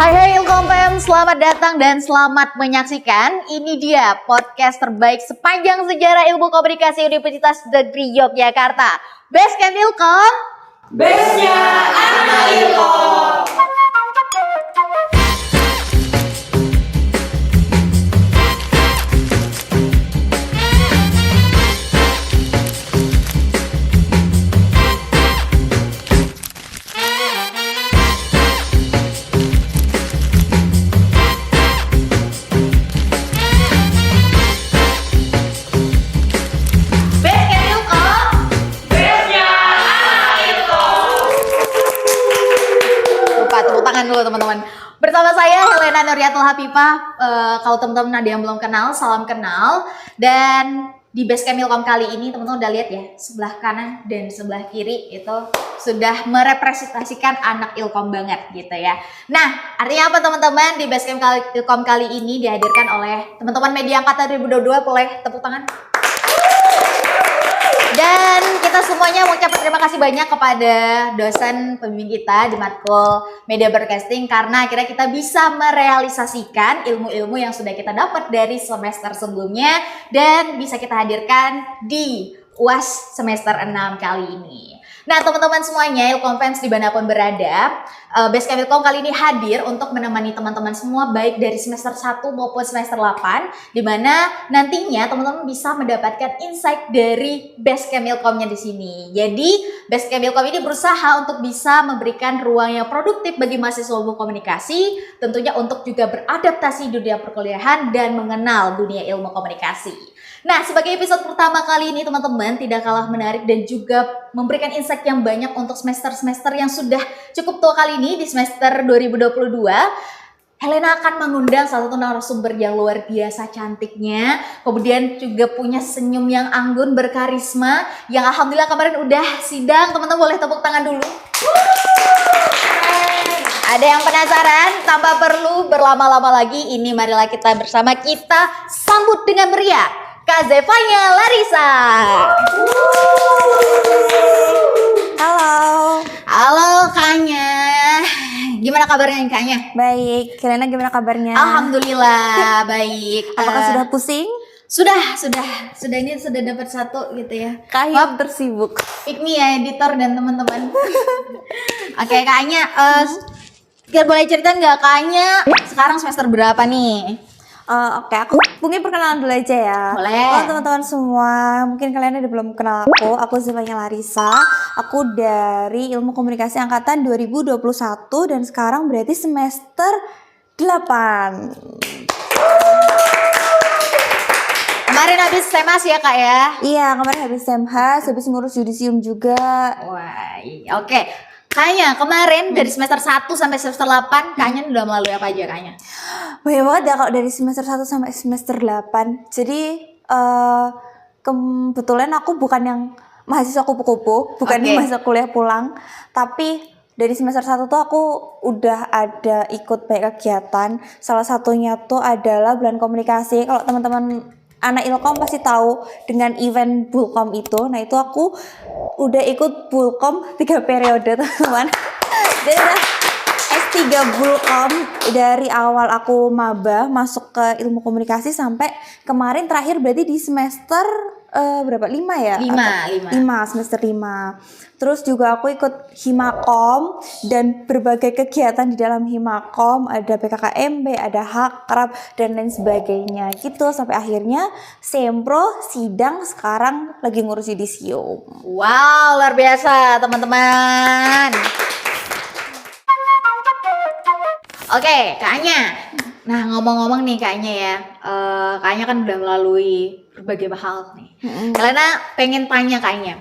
Hai Ilkom, selamat datang dan selamat menyaksikan. Ini dia podcast terbaik sepanjang sejarah ilmu komunikasi Universitas Negeri Yogyakarta. Basecamp Ilkom, Base-nya anak Ilkom. Basecamp Ilkom. Base-nya anak Ilkom. Lupa tepuk tangan dulu teman-teman. Bersama saya Helena Nuryatul Hafifah. Kalau teman-teman ada yang belum kenal, salam kenal. Dan di Basecamp Ilkom kali ini teman-teman udah lihat ya, sebelah kanan dan sebelah kiri itu sudah merepresentasikan anak Ilkom banget gitu ya. Nah, artinya apa teman-teman? Di Basecamp Ilkom kali ini dihadirkan oleh teman-teman media angkatan 2022. Boleh tepuk tangan? Dan kita semuanya mau ucapkan terima kasih banyak kepada dosen pembimbing kita di Matkul Media Broadcasting karena akhirnya kita bisa merealisasikan ilmu-ilmu yang sudah kita dapat dari semester sebelumnya dan bisa kita hadirkan di UAS semester 6 kali ini. Nah teman-teman semuanya, Ilkom fans dimanapun berada, Basecamp Ilkom kali ini hadir untuk menemani teman-teman semua baik dari semester 1 maupun semester 8, di mana nantinya teman-teman bisa mendapatkan insight dari Basecamp Ilkomnya di sini. Jadi Basecamp Ilkom ini berusaha untuk bisa memberikan ruang yang produktif bagi mahasiswa ilmu komunikasi, tentunya untuk juga beradaptasi di dunia perkuliahan dan mengenal dunia ilmu komunikasi. Nah, sebagai episode pertama kali ini teman-teman tidak kalah menarik dan juga memberikan insight yang banyak untuk semester-semester yang sudah cukup tua kali ini di semester 2022. Helena akan mengundang salah satu narasumber yang luar biasa cantiknya, kemudian juga punya senyum yang anggun, berkarisma, yang alhamdulillah kemarin udah sidang. Teman-teman boleh tepuk tangan dulu. Ada yang penasaran? Tanpa perlu berlama-lama lagi, ini marilah kita bersama kita sambut dengan meriah Kak Zevanya Larissa. Halo, Halo Kaknya. Gimana kabarnya Kaknya? baik. Helena gimana kabarnya? Alhamdulillah baik. Apakah sudah pusing? Sudah ini sudah dapat satu gitu ya. Kahim tersibuk. Pick me ya editor dan teman-teman. Oke Kaknya, boleh cerita nggak Kaknya sekarang semester berapa nih? Oke, aku mungkin perkenalan dulu aja ya. Boleh. Halo teman-teman semua, mungkin kalian udah belum kenal aku. Aku Zevanya Larissa. Aku dari Ilmu Komunikasi Angkatan 2021 dan sekarang berarti semester 8. Kemarin habis semas ya Kak ya? Iya, kemarin habis SEMHAS, habis ngurus yudisium juga. Wah, oke. Kayaknya kemarin dari semester 1 sampai semester 8 kayaknya udah melalui apa aja kayaknya? Banyak banget ya kalau dari semester 1 sampai semester 8. Jadi kebetulan aku bukan yang mahasiswa kupu-kupu, bukan Oke. mahasiswa kuliah pulang, tapi dari semester 1 tuh aku udah ada ikut banyak kegiatan. Salah satunya tuh adalah bulan komunikasi. Kalau teman-teman anak Ilkom pasti tahu dengan event Bulkom itu. Nah, itu aku udah ikut Bulkom 3 periode, teman-teman. Dan udah S3 Bulkom dari awal aku maba masuk ke ilmu komunikasi sampai kemarin terakhir berarti di semester berapa? 5 ya? 5. 5, semester 5. Terus juga aku ikut Himakom dan berbagai kegiatan di dalam Himakom, ada PKKMB, ada Hakrab dan lain sebagainya gitu sampai akhirnya Sempro sidang sekarang lagi ngurus yudisium. Wow, luar biasa teman-teman. Oke, Kaknya. Nah, ngomong-ngomong nih Kaknya ya. Kaknya kan udah melalui berbagai hal nih. Karena pengen tanya Kaknya.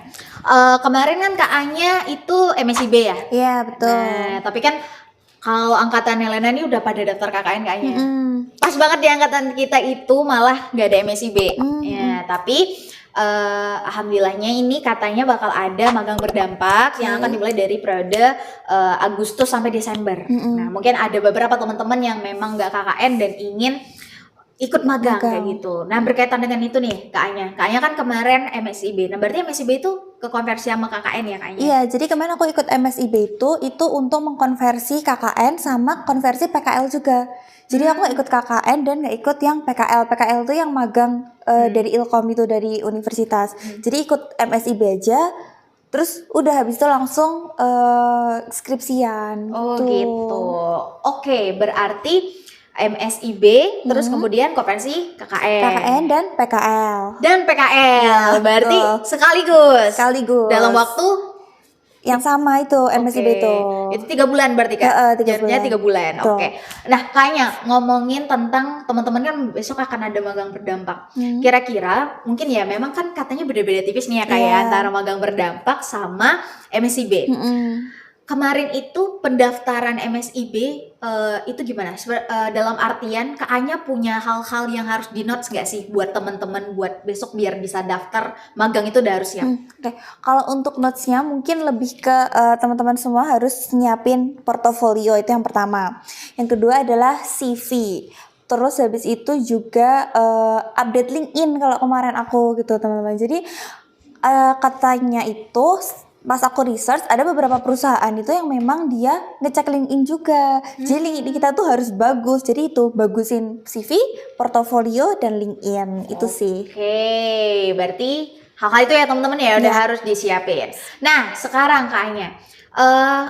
Kemarin kan Kaknya itu MSIB ya? Iya, betul. Nah, tapi kan kalau angkatan Helena ini udah pada daftar KKN kayaknya. Mm. Pas banget di angkatan kita itu malah nggak ada MSIB. Ya, tapi alhamdulillahnya ini katanya bakal ada magang berdampak yang akan dimulai dari periode Agustus sampai Desember. Nah, mungkin ada beberapa teman-teman yang memang nggak KKN dan ingin ikut magang kayak gitu. Nah, berkaitan dengan itu nih, Kak Anya kan kemarin MSIB. Nah, berarti MSIB itu ke konversi sama KKN ya kayaknya. Iya, jadi kemarin aku ikut MSIB itu untuk mengkonversi KKN sama konversi PKL juga. Jadi aku nggak ikut KKN dan nggak ikut yang PKL. PKL itu yang magang dari Ilkom itu, dari universitas. Jadi ikut MSIB aja. Terus udah habis itu langsung skripsian. Oh tuh. gitu. Oke, berarti MSIB terus kemudian konversi KKN. KKN dan PKL. Dan PKL. Iya, Berarti betul. sekaligus. Sekaligus. Dalam waktu Yang sama itu MSIB Oke. itu. Itu 3 bulan berarti Kak? 3 Jadinya bulan. 3 bulan. Betul. Oke. Nah, kayaknya ngomongin tentang teman-teman kan besok akan ada magang berdampak. Kira-kira mungkin ya memang kan katanya beda-beda tipis nih ya kayak Iya. antara magang berdampak sama MSIB. Kemarin itu pendaftaran MSIB itu gimana? Dalam artian Kakaknya punya hal-hal yang harus di notes nggak sih buat teman-teman buat besok biar bisa daftar magang itu udah harus siap. Oke, kalau untuk notes-nya mungkin lebih ke teman-teman semua harus nyiapin portofolio, itu yang pertama. Yang kedua adalah CV. Terus habis itu juga update LinkedIn kalau kemarin aku gitu teman-teman. Jadi katanya itu pas aku research ada beberapa perusahaan itu yang memang dia ngecek LinkedIn juga. Jadi LinkedIn kita tuh harus bagus. Jadi itu bagusin CV, portofolio dan LinkedIn itu sih. Oke, berarti hal-hal itu ya teman-teman ya udah harus disiapin. Nah, sekarang kayaknya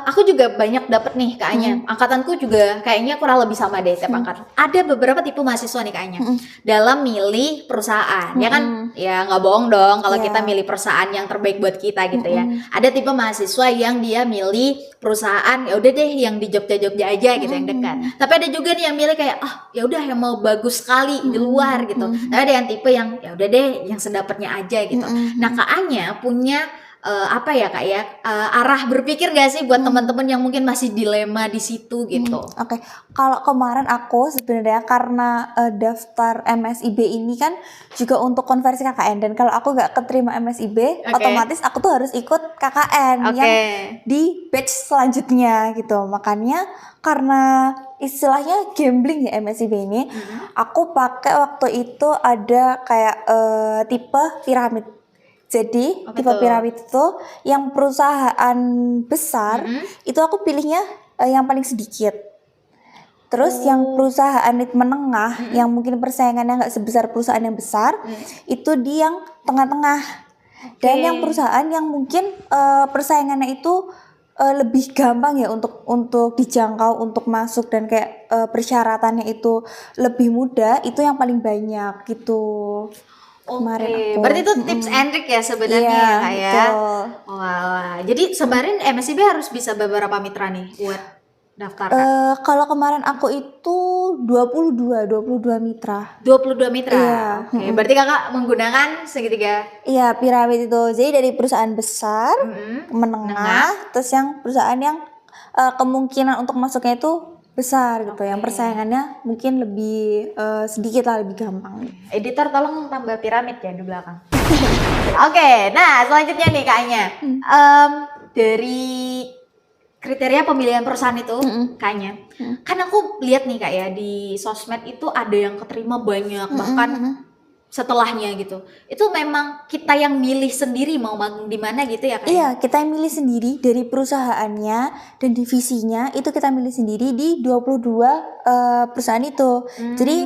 aku juga banyak dapet nih kayaknya. Angkatanku juga kayaknya kurang lebih sama deh tiap angkatan. Ada beberapa tipe mahasiswa nih kayaknya dalam milih perusahaan. Ya kan? Ya nggak bohong dong kalau kita milih perusahaan yang terbaik buat kita gitu ya. Ada tipe mahasiswa yang dia milih perusahaan ya udah deh yang di Jogja-Jogja aja gitu yang dekat. Tapi ada juga nih yang milih kayak ya udah yang mau bagus sekali di luar gitu. Tapi ada yang tipe yang ya udah deh yang sedapatnya aja gitu. Nah, Kakaknya punya apa ya Kak ya arah berpikir gak sih buat teman-teman yang mungkin masih dilema di situ gitu? Oke, kalau kemarin aku sebenarnya karena daftar MSIB ini kan juga untuk konversi KKN, dan kalau aku nggak keterima MSIB, otomatis aku tuh harus ikut KKN yang di batch selanjutnya gitu. Makanya karena istilahnya gambling ya MSIB ini, aku pakai waktu itu ada kayak tipe piramid. Jadi tipe piramid itu yang perusahaan besar itu aku pilihnya yang paling sedikit. Terus yang perusahaan menengah yang mungkin persaingannya nggak sebesar perusahaan yang besar itu di yang tengah-tengah. Dan yang perusahaan yang mungkin persaingannya itu lebih gampang ya untuk dijangkau, untuk masuk, dan kayak persyaratannya itu lebih mudah, itu yang paling banyak gitu. Oke, berarti itu tips and trick ya sebenarnya Iya, Kak ya. betul. Wah, jadi sebenarnya MSIB harus bisa beberapa mitra nih buat daftar. Kalau kemarin aku itu 22 mitra. 22 mitra. Iya. Oke, berarti Kakak menggunakan segitiga. Iya, piramid itu. Jadi dari perusahaan besar, menengah, terus yang perusahaan yang kemungkinan untuk masuknya itu besar gitu, yang persaingannya mungkin lebih sedikit lah, lebih gampang. Editor tolong tambah piramid ya di belakang. Oke, nah selanjutnya nih kayaknya dari kriteria pemilihan perusahaan itu kayaknya kan aku lihat nih Kak ya di sosmed itu ada yang keterima banyak bahkan setelahnya gitu. Itu memang kita yang milih sendiri mau magang di mana gitu ya Kak? Iya, kita yang milih sendiri dari perusahaannya dan divisinya, itu kita milih sendiri di 22 perusahaan itu. Jadi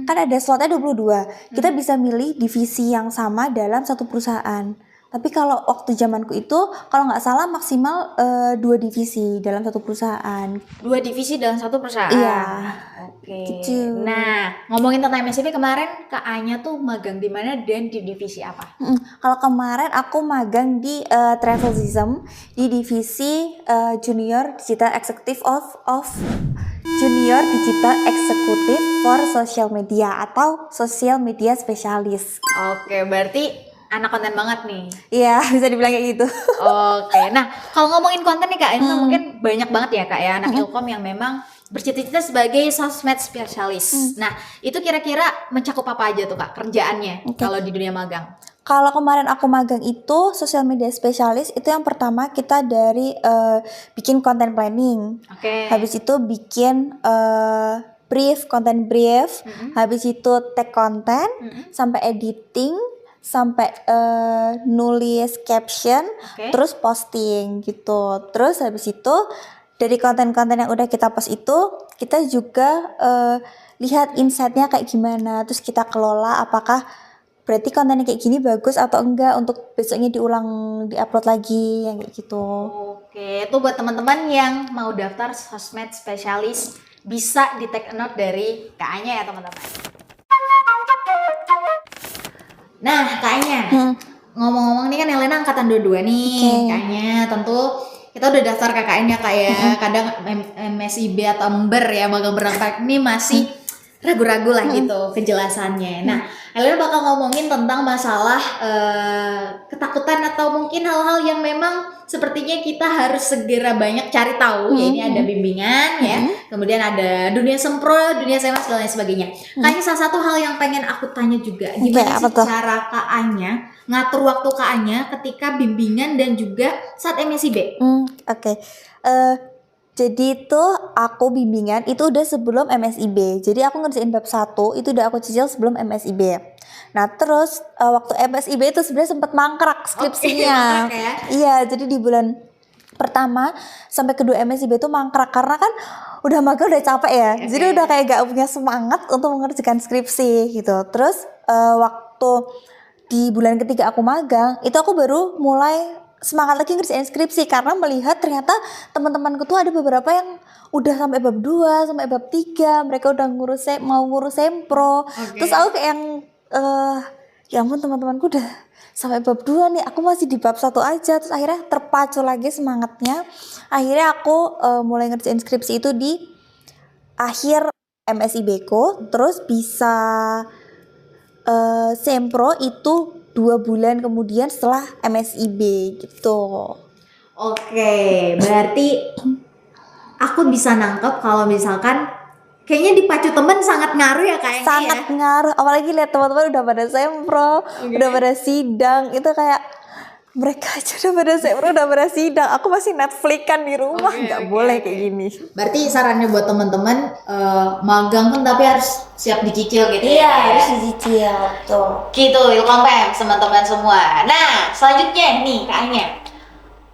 kan ada slotnya 22. Kita bisa milih divisi yang sama dalam satu perusahaan. Tapi kalau waktu zamanku itu kalau nggak salah maksimal 2 divisi dalam satu perusahaan. 2 divisi dalam satu perusahaan. Iya. Oke. Gitu. Nah, ngomongin tentang MSIB kemarin Kak Anya tuh magang di mana dan di divisi apa? Kalau kemarin aku magang di Travelism di divisi Junior Digital Executive of Junior Digital Executive for Social Media atau Social Media Specialist. Oke, berarti anak konten banget nih. Iya, bisa dibilang kayak gitu. Oke, nah kalau ngomongin konten nih Kak, ini kan mungkin banyak banget ya Kak ya anak Ilkom yang memang bercita-cita sebagai sosmed spesialis. Nah, itu kira-kira mencakup apa aja tuh Kak kerjaannya kalau di dunia magang? Kalau kemarin aku magang itu social media specialist, itu yang pertama kita dari bikin content planning. Habis itu bikin brief, content brief. Habis itu tag konten sampai editing, sampai nulis caption, Oke. terus posting gitu. Terus habis itu dari konten-konten yang udah kita post itu, kita juga lihat insight-nya kayak gimana. Terus kita kelola apakah berarti kontennya kayak gini bagus atau enggak untuk besoknya diupload lagi yang kayak gitu. Oke, itu buat teman-teman yang mau daftar sosmed spesialis bisa di take a note dari Kak Anya ya teman-teman. Nah, Kak Anya, ngomong-ngomong nih kan Elena angkatan 22 nih, Oke. Kak Anya tentu kita udah daftar KKN ya Kak ya. Kadang MSIB atau Ember ya magang berangkat ini masih ragu-ragu lah gitu penjelasannya. Nah, Elena bakal ngomongin tentang masalah ketakutan atau mungkin hal-hal yang memang sepertinya kita harus segera banyak cari tahu. Ya ini ada bimbingan ya, kemudian ada dunia sempro, dunia semas dan lain sebagainya. Kayaknya salah satu hal yang pengen aku tanya juga, gimana apa sih tuh? cara Kak Anya ngatur waktu Kak Anya ketika bimbingan dan juga saat MSIB? Oke. Jadi tuh aku bimbingan itu udah sebelum MSIB. Jadi aku ngerjain bab 1 itu udah aku cicil sebelum MSIB. Nah terus waktu MSIB itu sebenarnya sempat mangkrak skripsinya. mangkrak ya? Iya, jadi di bulan pertama sampai kedua MSIB itu mangkrak karena kan udah magang udah capek ya. Jadi udah kayak gak punya semangat untuk mengerjakan skripsi gitu. Terus waktu di bulan ketiga aku magang, itu aku baru mulai semangat lagi ngerjain skripsi karena melihat ternyata teman-temanku tuh ada beberapa yang udah sampai bab 2, sampai bab 3, mereka udah mau ngurus sempro. Terus aku kayak yang ya ampun teman-temanku udah sampai bab 2 nih, aku masih di bab 1 aja. Terus akhirnya terpacu lagi semangatnya. Akhirnya aku mulai ngerjain skripsi itu di akhir MSIB ku, terus bisa sempro itu 2 bulan kemudian setelah MSIB gitu. Oke, berarti aku bisa nangkep kalau misalkan kayaknya dipacu temen sangat ngaruh ya kayaknya Sangat ya. ngaruh, apalagi lihat teman-teman udah pada sempro, udah pada sidang, itu kayak mereka aja udah pada sempro, udah pada sidang. Aku masih Netflix kan di rumah, nggak boleh kayak gini. Berarti sarannya buat teman-teman magang kan tapi harus siap dicicil gitu Iya, ya. harus dicicil tuh. Gitu, Ilkom PEM teman-teman semua. Nah, selanjutnya nih kayaknya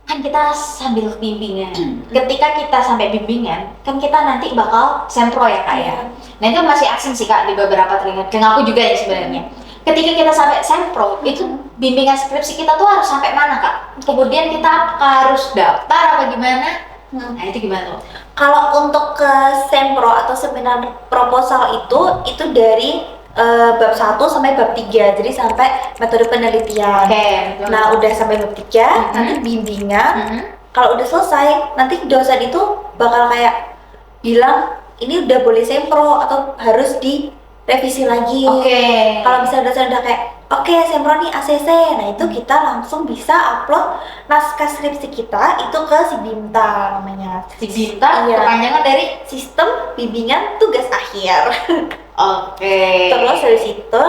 kan kita sambil bimbingan. Ketika kita sampai bimbingan, kan kita nanti bakal sempro ya Kak ya. Nah itu masih asing sih Kak di beberapa telinga. Dan aku juga ya sebenarnya. Ketika kita sampai sempro, itu bimbingan skripsi kita tuh harus sampai mana Kak? Kemudian kita harus daftar apa gimana? Nah itu gimana tuh? Kalau untuk ke sempro atau seminar proposal itu dari bab 1 sampai bab 3, jadi sampai metode penelitian. Oke. Nah udah sampai bab 3, nanti bimbingan. Kalau udah selesai, nanti dosen itu bakal kayak bilang ini udah boleh sempro atau harus direvisi lagi. Oke. Kalau misalnya dosen udah kayak oke, sempro nih ACC, nah itu kita langsung bisa upload naskah skripsi kita itu ke Sibinta namanya. Sibinta Iya. kepanjangan dari Sistem Bimbingan Tugas Akhir. Oke. Terus dari situ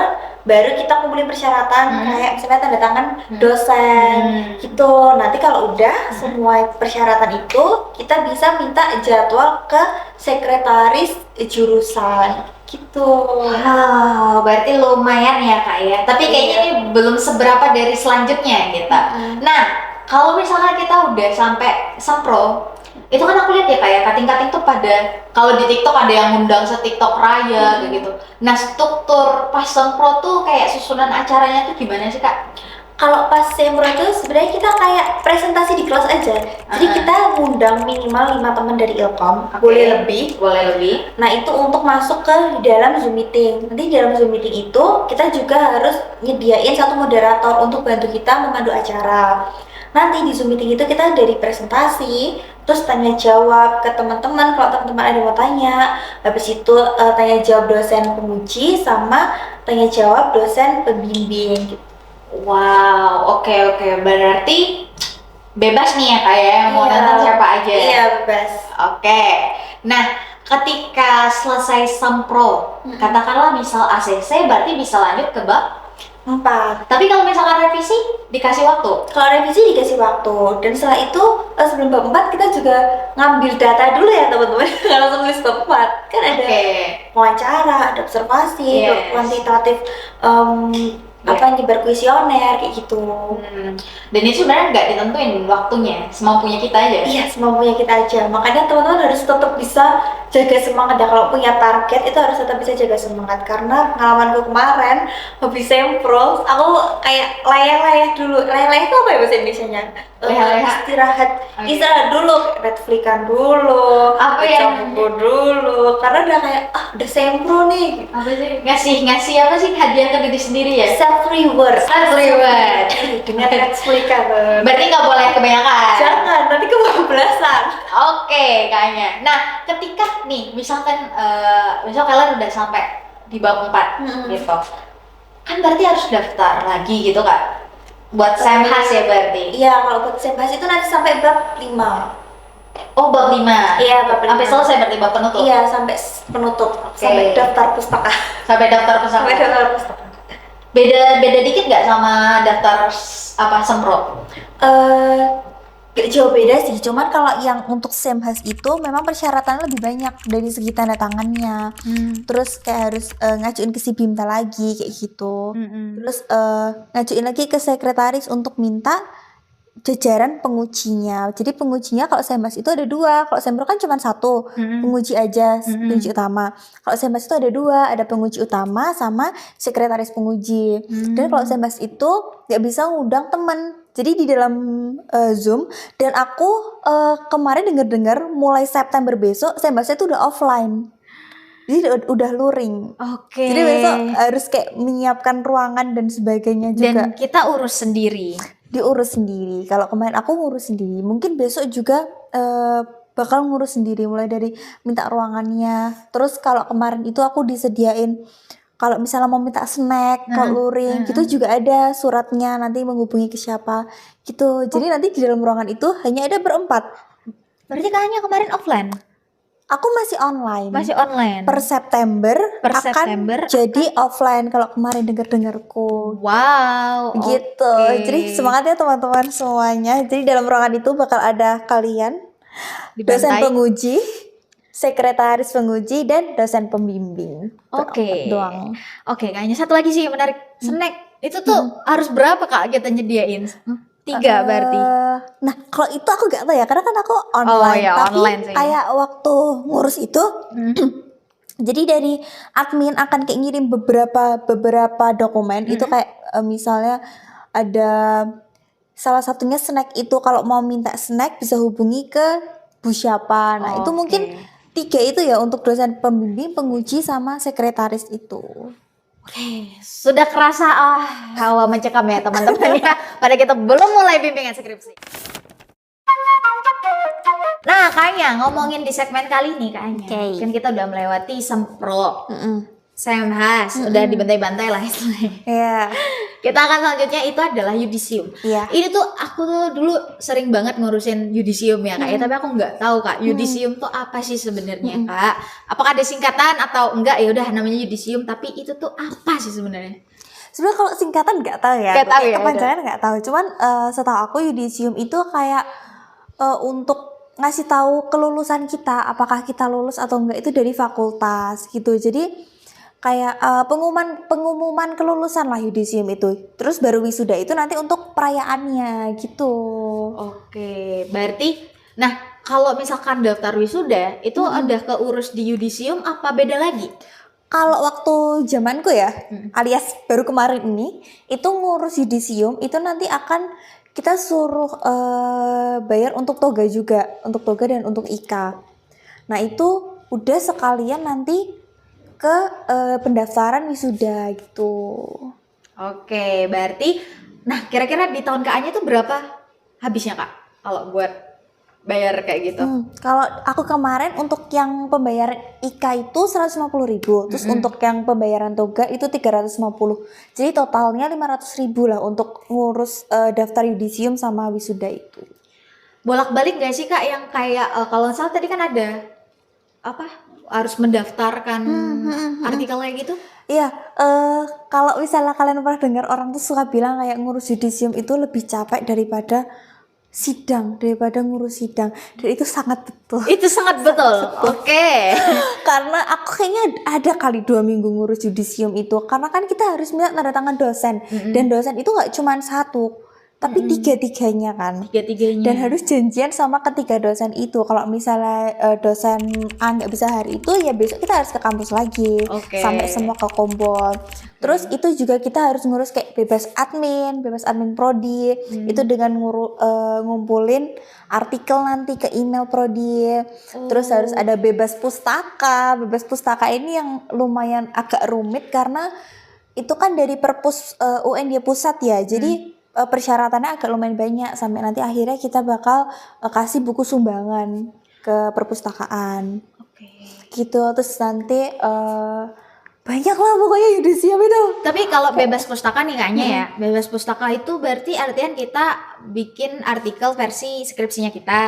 baru kita kumpulin persyaratan kayak misalnya tanda tangan dosen gitu. Nanti kalau udah semua persyaratan itu kita bisa minta jadwal ke sekretaris jurusan gitu. Wow, berarti lumayan ya Kak ya. Tapi kayaknya ini belum seberapa dari selanjutnya kita. Nah, kalau misalnya kita udah sampai sempro, itu kan aku lihat ya Kak ya, kating-kating tuh pada kalau di TikTok ada yang ngundang se-TikTok raya kayak gitu. Nah, struktur pas sempro tuh kayak susunan acaranya tuh gimana sih Kak? Kalau pas sempro itu sebenarnya kita kayak presentasi di kelas aja. Jadi kita ngundang minimal 5 teman dari Ilkom, boleh lebih. Boleh lebih. Nah itu untuk masuk ke dalam Zoom meeting. Nanti di dalam Zoom meeting itu kita juga harus nyediain satu moderator untuk bantu kita memandu acara. Nanti di Zoom meeting itu kita dari presentasi, terus tanya jawab ke teman-teman kalau teman-teman ada mau tanya. Habis itu tanya jawab dosen penguji sama tanya jawab dosen pembimbing gitu. Wow, oke. Berarti bebas nih ya Kak ya, mau nonton siapa aja. Iya, bebas. Oke. Nah, ketika selesai sempro, katakanlah misal ACC berarti bisa lanjut ke bab 4. Tapi kalau misalkan revisi dikasih waktu. Kalau revisi dikasih waktu, dan setelah itu sebelum bab 4 kita juga ngambil data dulu ya teman-teman. Kalau tulis bab 4 kan ada wawancara, ada observasi, Yes. kuantitatif apa nyebar kuesioner kayak gitu. Dan itu sebenarnya nggak ditentuin waktunya, semampunya kita aja. Iya, semampunya kita aja. Makanya teman-teman harus tetap bisa jaga semangat ya. Kalau punya target itu harus tetap bisa jaga semangat. Karena pengalamanku kemarin habis sempro, aku kayak layah-layah dulu. Layah-layah itu apa ya bahasa Indonesianya? Istirahat dulu, Netflixan dulu, Apa yang Coco dulu. Karena udah kayak udah sempro nih. apa sih ngasih apa sih hadiah ke diri sendiri ya? Self reward. Dengan Netflixan. Berarti nggak boleh kebanyakan. Jangan, nanti kebablasan. Oke, kayaknya. Nah, ketika nih, misalkan misal kalian udah sampai di bab 4 gitu, kan berarti harus daftar lagi gitu Kak? Buat Semhas ya berarti? Iya, kalau buat Semhas itu nanti sampai bab 5. Oh, bab 5? Iya, bab 5. Sampai selesai berarti bab penutup? Iya, sampai penutup. Sampai daftar pustaka. Sampai daftar pustaka? Sampai daftar pustaka. Beda dikit nggak sama daftar apa sempro? Gak jauh beda sih, cuman kalau yang untuk Semhas itu memang persyaratannya lebih banyak dari segi tanda tangannya. Terus kayak harus ngajuin ke si Bimta lagi kayak gitu. Terus ngajuin lagi ke sekretaris untuk minta jajaran pengujinya. Jadi pengujinya kalau Semhas itu ada 2. Kalau Sempro kan cuma 1, penguji aja, penguji utama. Kalau Semhas itu ada 2, ada penguji utama sama sekretaris penguji. Dan kalau Semhas itu nggak bisa ngundang temen. Jadi di dalam Zoom, dan aku kemarin dengar mulai September besok Semhasnya itu udah offline. Jadi udah luring. Oke. Jadi besok harus kayak menyiapkan ruangan dan sebagainya juga. Dan kita urus sendiri. Diurus sendiri. Kalau kemarin aku ngurus sendiri, mungkin besok juga bakal ngurus sendiri, mulai dari minta ruangannya. Terus kalau kemarin itu aku disediain kalau misalnya mau minta snack, kalau luring, gitu juga ada suratnya, nanti menghubungi ke siapa gitu. Jadi nanti di dalam ruangan itu hanya ada berempat. Berarti kayaknya kemarin offline? Aku masih online. Masih online? Per September September jadi offline kalau kemarin dengar-dengarku. Wow. Gitu. Jadi semangat ya teman-teman semuanya. Jadi dalam ruangan itu bakal ada kalian, dosen penguji, sekretaris penguji, dan dosen pembimbing. Oke. Doang. Oke, kayaknya satu lagi sih menarik. Snack. Itu tuh harus berapa Kak kita nyediain? 3 berarti. Nah, kalau itu aku gak tahu ya, karena kan aku online. Oh ya, tapi online sih. kayak waktu ngurus itu, jadi dari admin akan kayak ngirim beberapa dokumen. Itu kayak misalnya ada salah satunya snack itu, kalau mau minta snack bisa hubungi ke Bu siapa. Nah, itu mungkin 3 itu ya untuk dosen pembimbing, penguji, sama sekretaris itu. Oke, sudah kerasa hawa mencekam ya teman-teman ya. Pada kita belum mulai bimbingan skripsi. Nah, kayaknya ngomongin di segmen kali ini kayaknya kan kita udah melewati Sempro, Semhas, udah dibantai-bantai lah istilahnya. Iya. Kita akan selanjutnya itu adalah yudisium. Iya. Ini tuh aku tuh dulu sering banget ngurusin yudisium ya Kak, tapi aku nggak tahu Kak, yudisium tuh apa sih sebenarnya Kak? Apakah ada singkatan atau enggak? Ya udah namanya yudisium, tapi itu tuh apa sih sebenarnya? Sebenarnya kalau singkatan nggak tahu ya. Nggak tahu ya, kepanjangan nggak tahu. Cuman setahu aku yudisium itu kayak untuk ngasih tahu kelulusan kita, apakah kita lulus atau enggak itu dari fakultas gitu. Jadi kayak pengumuman kelulusan lah yudisium itu. Terus baru wisuda itu nanti untuk perayaannya gitu. Oke, berarti nah kalau misalkan daftar wisuda itu udah keurus di yudisium apa beda lagi? Kalau waktu zamanku ya, alias baru kemarin ini, itu ngurus yudisium itu nanti akan kita suruh bayar untuk toga juga, untuk toga dan untuk IKA. Nah itu udah sekalian nanti ke pendaftaran wisuda gitu. Oke, berarti nah kira-kira di tahun KA-nya tuh berapa habisnya Kak kalau buat bayar kayak gitu? Kalau aku kemarin untuk yang pembayaran IKA itu 150.000, terus untuk yang pembayaran toga itu 350. Jadi totalnya 500.000 lah untuk ngurus daftar yudisium sama wisuda itu. Bolak-balik gak sih Kak yang kayak kalau salah tadi kan ada apa harus mendaftarkan artikel kayak gitu? Iya, kalau misalnya kalian pernah dengar orang tuh suka bilang kayak ngurus yudisium itu lebih capek daripada sidang daripada ngurus sidang, dan itu sangat betul. Itu sangat betul. Oke. Karena aku kayaknya ada kali 2 minggu ngurus yudisium itu, karena kan kita harus minta tanda tangan dosen, dan dosen itu nggak cuma satu tapi tiga-tiganya kan, Tiga-tiganya. dan harus janjian sama ketiga dosen itu. Kalau misalnya dosen A nggak bisa hari itu, ya besok kita harus ke kampus lagi. Oke. Sampai semua ke kompol. Terus itu juga kita harus ngurus kayak bebas admin prodi, itu dengan ngumpulin artikel nanti ke email prodi. Terus harus ada bebas pustaka ini yang lumayan agak rumit karena itu kan dari perpus UNY pusat ya, jadi persyaratannya agak lumayan banyak, sampai nanti akhirnya kita bakal kasih buku sumbangan ke perpustakaan. Oke. Gitu. Terus nanti banyak lah pokoknya yudisium itu. Tapi kalau bebas pustaka nih kayaknya ya, bebas pustaka itu berarti artian kita bikin artikel versi skripsinya kita.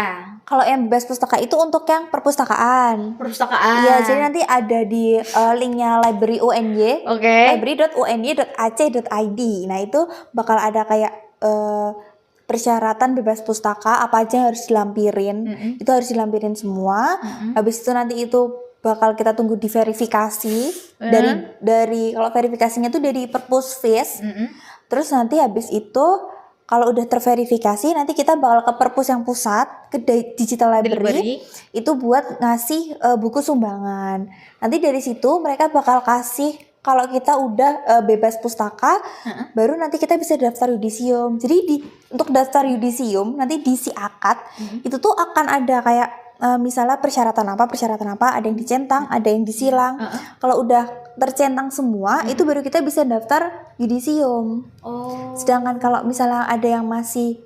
Kalau yang bebas pustaka itu untuk yang perpustakaan. Perpustakaan. Iya, jadi nanti ada di linknya library UNY. Oke. library.uny.ac.id. Nah, itu bakal ada kayak persyaratan bebas pustaka apa aja yang harus dilampirin. Itu harus dilampirin semua. Habis itu nanti itu bakal kita tunggu diverifikasi dari kalau verifikasinya itu dari Perpusvis. Terus nanti habis itu kalau udah terverifikasi, nanti kita bakal ke perpus yang pusat, ke digital library. Itu buat ngasih buku sumbangan. Nanti dari situ mereka bakal kasih, kalau kita udah bebas pustaka, baru nanti kita bisa daftar yudisium. Jadi untuk daftar yudisium nanti di si akad itu tuh akan ada kayak misalnya persyaratan apa, ada yang dicentang, ada yang disilang. Kalau udah tercentang semua, itu baru kita bisa daftar yudisium. Sedangkan kalau misalnya ada yang masih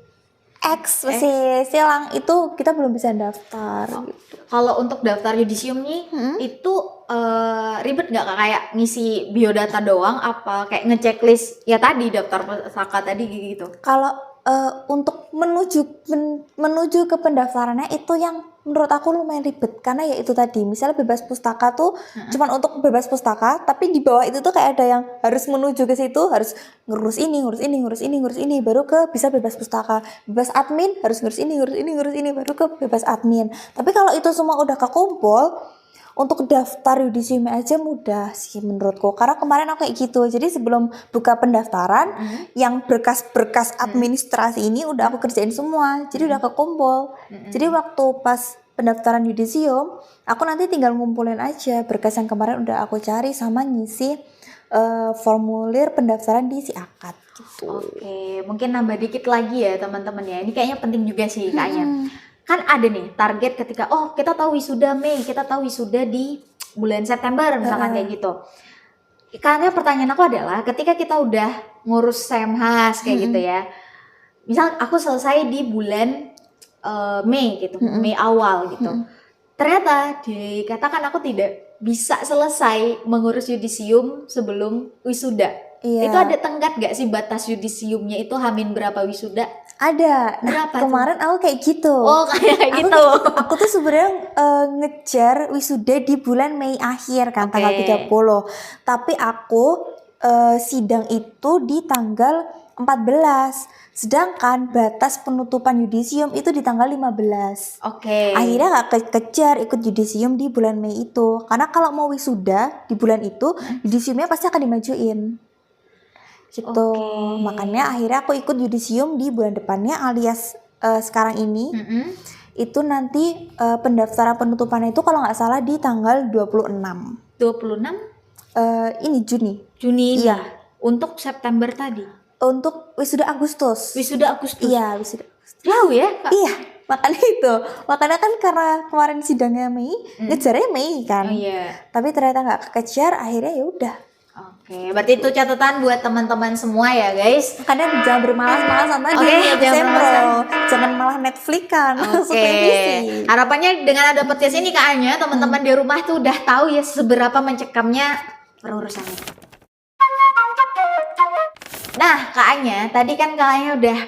masih silang, itu kita belum bisa daftar. Gitu. Kalau untuk daftar yudisium nih, itu ribet nggak Kak? Kayak ngisi biodata doang, apa kayak ngechecklist ya tadi daftar pustaka tadi gitu? Kalau untuk menuju ke pendaftarannya itu yang menurut aku lumayan ribet, karena ya itu tadi, misalnya bebas pustaka tuh cuman untuk bebas pustaka, tapi di bawah itu tuh kayak ada yang harus menuju ke situ, harus ngurus ini baru ke bisa bebas pustaka. Bebas admin harus ngurus ini baru ke bebas admin. Tapi kalau itu semua udah kekumpul, untuk daftar yudisium aja mudah sih menurutku, karena kemarin aku kayak gitu. Jadi sebelum buka pendaftaran, yang berkas-berkas administrasi ini udah aku kerjain semua, jadi udah kekumpul. Jadi waktu pas pendaftaran yudisium, aku nanti tinggal ngumpulin aja berkas yang kemarin udah aku cari sama ngisi formulir pendaftaran di si akad gitu. Oke, mungkin nambah dikit lagi ya teman-teman ya. Ini kayaknya penting juga sih kayaknya. Kan ada nih target ketika kita tahu wisuda Mei, kita tahu wisuda di bulan September misalkan kayak gitu. Karena pertanyaan aku adalah ketika kita udah ngurus Semhas kayak gitu ya. Misal aku selesai di bulan Mei gitu, Mei awal gitu. Ternyata dikatakan aku tidak bisa selesai mengurus yudisium sebelum wisuda. Itu ada tenggat gak sih batas yudisiumnya itu hamin berapa wisuda? Ada. Berapa kemarin tuh? aku kayak gitu. Oh, kayak gitu. Aku tuh sebenarnya ngejar wisuda di bulan Mei akhir kan, tanggal 30. Tapi aku sidang itu di tanggal 14. Sedangkan batas penutupan yudisium itu di tanggal 15. Akhirnya gak kejar ikut yudisium di bulan Mei itu. Karena kalau mau wisuda di bulan itu, yudisiumnya pasti akan dimajuin. Gitu. Makanya akhirnya aku ikut yudisium di bulan depannya, alias sekarang ini. Itu nanti pendaftaran penutupannya itu kalau nggak salah di tanggal 26. 26? Ini Juni. Juni ini. Iya. Untuk September tadi. Untuk wisuda Agustus. Wisuda Agustus. Iya, wisuda. Jauh ya, Kak? Iya, makanya itu. Makanya kan karena kemarin sidangnya Mei, ngejarnya Mei kan. Oh iya. Tapi ternyata nggak kekejar, akhirnya ya udah. Oke, berarti itu catatan buat teman-teman semua ya, guys. Kadang jangan bermalas-malasan tadi. Jangan malah Netflix kan. Harapannya dengan ada podcast ini Kak Anya, teman-teman di rumah tuh udah tahu ya seberapa mencekamnya perurusannya. Nah, Kak Anya, tadi kan Kak Anya udah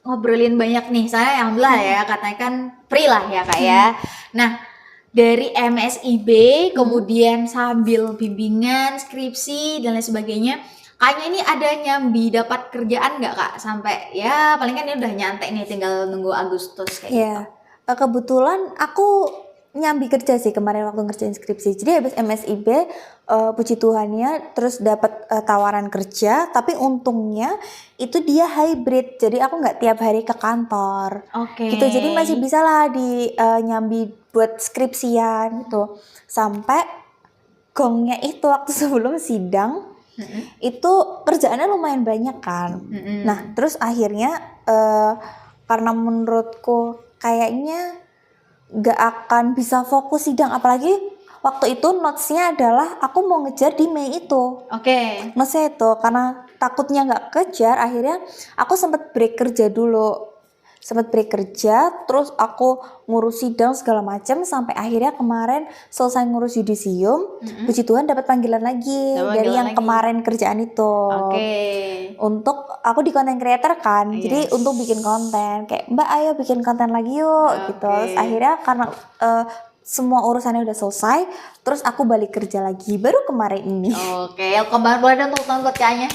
ngobrolin banyak nih. Saya alhamdulillah ya, katanya kan free lah ya Kak ya. Nah, dari MSIB kemudian sambil bimbingan, skripsi dan lain sebagainya, Kakaknya ini ada nyambi dapat kerjaan nggak Kak? Sampai ya paling kan ini udah nyantai nih tinggal nunggu Agustus kayak gitu. Iya. Kebetulan aku nyambi kerja sih kemarin waktu ngerjain skripsi. Jadi habis MSIB, puji Tuhannya terus dapat tawaran kerja, tapi untungnya itu dia hybrid. Jadi aku nggak tiap hari ke kantor. Oke. Gitu. Jadi masih bisa lah di nyambi buat skripsian gitu. Sampai gongnya itu waktu sebelum sidang itu kerjaannya lumayan banyak kan. Nah, terus akhirnya karena menurutku kayaknya gak akan bisa fokus sidang, apalagi waktu itu notes-nya adalah aku mau ngejar di Mei itu. Oke. Notes-nya itu karena takutnya gak kejar, akhirnya aku sempat break kerja dulu. Terus aku ngurus sidang segala macam sampai akhirnya kemarin selesai ngurus yudisium. Puji Tuhan dapat panggilan lagi Dapat dari panggilan yang lagi. kemarin kerjaan itu. Oke. Untuk aku di content creator kan, jadi Yes. untuk bikin konten kayak Mbak ayo bikin konten lagi yuk gitu. Terus akhirnya karena semua urusannya udah selesai, terus aku balik kerja lagi baru kemarin ini. Oke, kembali boleh dong tepuk tangan buat Kakaknya.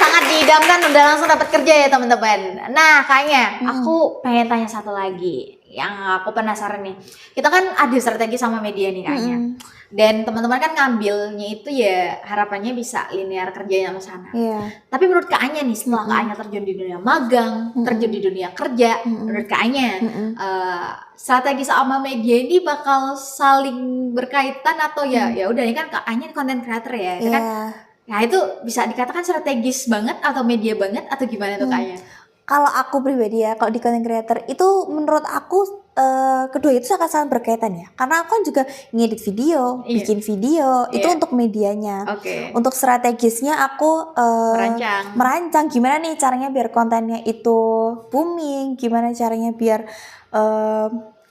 Sangat diidamkan udah langsung dapat kerja ya teman-teman. Nah, Kakaknya, aku pengen tanya satu lagi yang aku penasaran nih. Kita kan ada strategi sama media nih Kakaknya. Dan teman-teman kan ngambilnya itu ya harapannya bisa linear kerjanya sama sana. Iya. Tapi menurut Kakaknya nih setelah Kakaknya terjun di dunia magang, terjun di dunia kerja, menurut Kakaknya strategi sama media ini bakal saling berkaitan atau ya udah ini kan Kakaknya content creator ya, itu kan. Iya. Nah itu bisa dikatakan strategis banget atau media banget atau gimana tuh Kakaknya? Kalau aku pribadi ya, kalau di content creator itu menurut aku kedua itu sangat berkaitan ya. Karena aku kan juga ngedit video, Iya. bikin video, itu Iya. untuk medianya. Oke. Untuk strategisnya aku merancang gimana nih caranya biar kontennya itu booming, gimana caranya biar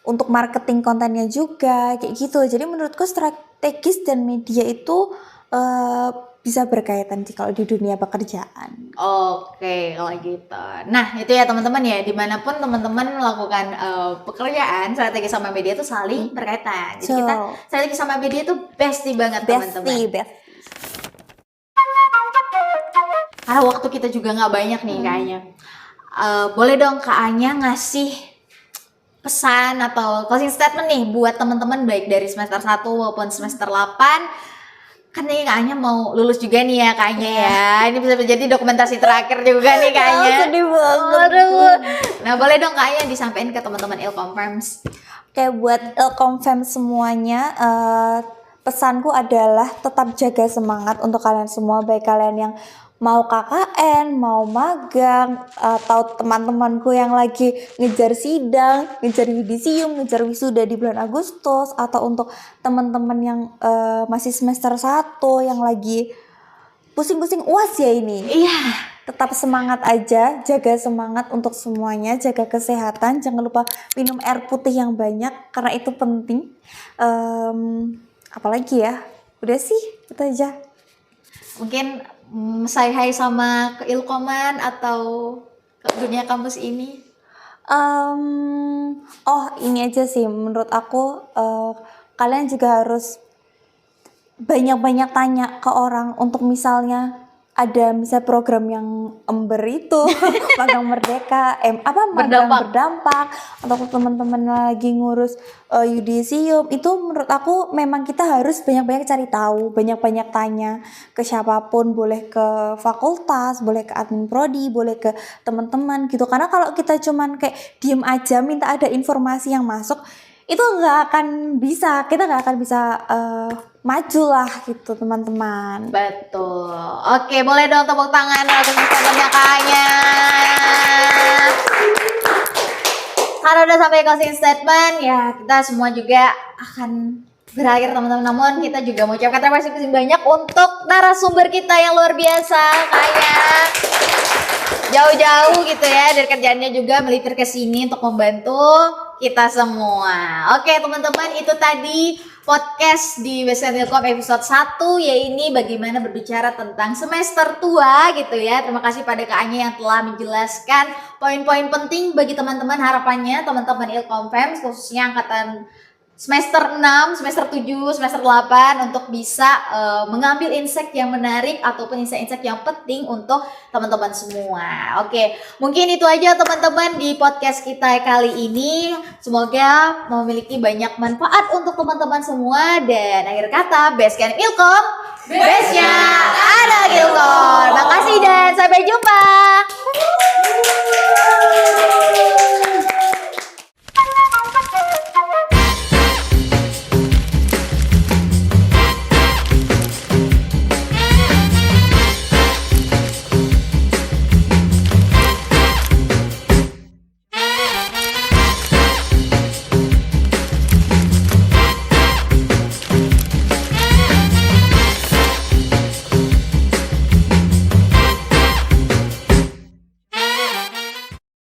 untuk marketing kontennya juga kayak gitu. Jadi menurutku strategis dan media itu bisa berkaitan sih kalau di dunia pekerjaan. Oke, kalau gitu. Nah, itu ya teman-teman ya, dimanapun teman-teman melakukan pekerjaan, strategi sama media itu saling berkaitan. Jadi kita strategi sama media itu bestie banget teman-teman. Bestie. Karena waktu kita juga nggak banyak nih kayaknya. Boleh dong Kak Anya ngasih pesan atau closing statement nih buat teman-teman baik dari semester 1 maupun semester 8. Kan nih kayaknya mau lulus juga nih ya kayaknya ya. Ini bisa menjadi dokumentasi terakhir juga nih kayaknya. Sedih banget. Aduh. Nah boleh dong kayaknya disampaikan ke teman-teman Ilkomfems. Kayak buat Ilkomfems semuanya, pesanku adalah tetap jaga semangat untuk kalian semua, baik kalian yang mau KKN, mau magang, atau teman-temanku yang lagi ngejar sidang, ngejar yudisium, ngejar wisuda di bulan Agustus, atau untuk teman-teman yang masih semester 1 yang lagi pusing-pusing UAS ya ini. Iya. Tetap semangat aja, jaga semangat untuk semuanya, jaga kesehatan, jangan lupa minum air putih yang banyak karena itu penting. Apalagi ya, udah sih itu aja. Mungkin say hi sama ke Ilkoman atau ke dunia kampus ini. Ini aja sih menurut aku, kalian juga harus banyak-banyak tanya ke orang untuk misalnya ada program yang ember itu magang merdeka magang berdampak atau teman-teman lagi ngurus yudisium itu menurut aku memang kita harus banyak-banyak cari tahu, banyak-banyak tanya ke siapapun, boleh ke fakultas, boleh ke admin prodi, boleh ke teman-teman gitu, karena kalau kita cuman kayak diem aja minta ada informasi yang masuk itu kita nggak akan bisa maju lah gitu teman-teman. Betul. Oke, boleh dong tepuk tangan untuk teman-temannya Kakaknya. Kalau udah sampai closing statement ya kita semua juga akan berakhir teman-teman. Namun kita juga mau ucapkan terima kasih banyak untuk narasumber kita yang luar biasa kayak jauh-jauh gitu ya dari kerjaannya juga melipir ke sini untuk membantu kita semua. Oke teman-teman, itu tadi podcast di Western Ilkom episode 1 ya, ini bagaimana berbicara tentang semester tua gitu ya. Terima kasih pada Kak Anya yang telah menjelaskan poin-poin penting bagi teman-teman, harapannya teman-teman Ilkomfems khususnya angkatan semester 6, semester 7, semester 8 untuk bisa mengambil insight yang menarik ataupun insight-insight yang penting untuk teman-teman semua. Oke, mungkin itu aja teman-teman di podcast kita kali ini. Semoga memiliki banyak manfaat untuk teman-teman semua. Dan akhir kata, Basecamp Ilkom, base-nya anak Ilkom. Makasih dan sampai jumpa.